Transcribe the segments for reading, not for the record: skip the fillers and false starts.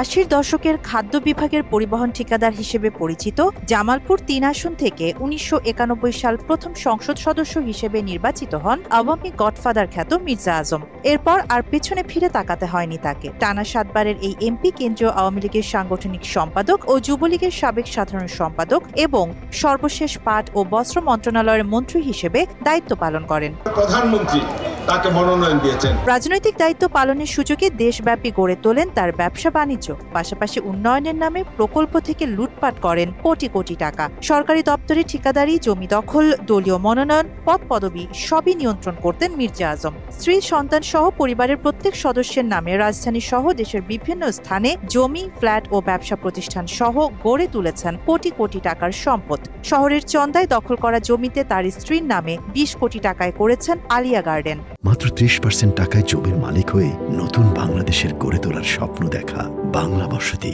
80 দশকের খাদ্য বিভাগের পরিবহন ঠিকাদার হিসেবে পরিচিত জামালপুর ৩ আসন থেকে ১৯৯১ সাল প্রথম সংসদ সদস্য হিসেবে নির্বাচিত হন আওয়ামী গডফাদার খ্যাত মির্জা আজম। এরপর আর পেছনে ফিরে তাকাতে হয়নি তাকে। টানা ৭ বারের এই এমপি কেন্দ্রীয় আওয়ামী লীগের সাংগঠনিক সম্পাদক ও যুবলীগের সাবেক সাধারণ সম্পাদক এবং সর্বশেষ পাট ও বস্ত্র মন্ত্রণালয়ের মন্ত্রী হিসেবে দায়িত্ব পালন করেন। প্রধানমন্ত্রী তাকে মনোনয়ন দিয়েছেন। রাজনৈতিক দায়িত্ব পালনের সুযোগে দেশব্যাপী গড়ে তোলেন তার ব্যবসা বাণিজ্য, পাশাপাশি উন্নয়নের নামে প্রকল্প থেকে লুটপাট করেন কোটি কোটি টাকা। সরকারি দপ্তরে ঠিকাদারি, জমি দখল, দলীয় মনোনয়ন, পদ পদবি সবই নিয়ন্ত্রণ করতেন মির্জা আজম। স্ত্রী, সন্তান সহ পরিবারের প্রত্যেক সদস্যের নামে রাজধানী সহ দেশের বিভিন্ন স্থানে জমি, ফ্ল্যাট ও ব্যবসা প্রতিষ্ঠান সহ গড়ে তুলেছেন কোটি কোটি টাকার সম্পদ। শহরের চন্দায় দখল করা জমিতে তার স্ত্রীর নামে ২০ কোটি টাকায় করেছেন আলিয়া গার্ডেন। মাত্র ৩০% টাকায় জমির মালিক হয়ে নতুন বাংলাদেশের গড়ে তোলার স্বপ্ন দেখা বাংলা বসতি।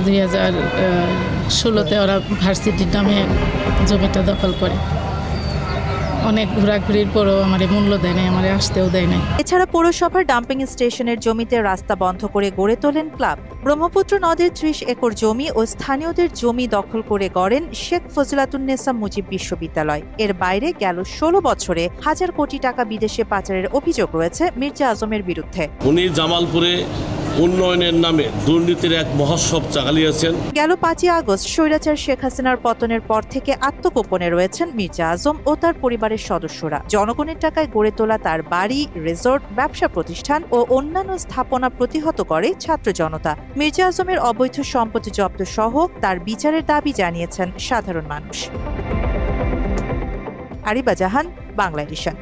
২০১৬-তে ওরা ভার্সিটির নামে জমিটা দখল করে। অনেক ঘোরাঘুরির পরও আমার মূল্য দেয় নাই, আমার আসতেও দেয় নাই। এছাড়া পৌরসভার ডাম্পিং স্টেশনের জমিতে রাস্তা বন্ধ করে গড়ে তোলেন ক্লাব। ব্রহ্মপুত্র নদের ৩০ একর জমি ও স্থানীয়দের জমি দখল করে গড়েন শেখ ফজিলাতুন্নেসা মুজিব বিশ্ববিদ্যালয়। এর বাইরে গেল ১৬ বছরে হাজার কোটি টাকা বিদেশে পাচারের অভিযোগ রয়েছে মির্জা আজমের বিরুদ্ধে। উনি জামালপুরে উন্নয়নের নামে দুর্নীতির এক মহোৎসব চালিয়েছেন। গেল ৫ই আগস্ট স্বৈরাচার শেখ হাসিনার পতনের পর থেকে আত্মগোপনে রয়েছেন মির্জা আজম ও তার পরিবারের সদস্যরা। জনগণের টাকায় গড়ে তোলা তার বাড়ি, রিসোর্ট, ব্যবসা প্রতিষ্ঠান ও অন্যান্য স্থাপনা প্রতিহত করে ছাত্র জনতা। মির্জা আজমের অবৈধ সম্পত্তি জব্দ সহ তার বিচারের দাবি জানিয়েছেন সাধারণ মানুষ। আরিবা জাহান, বাংলা এডিশন।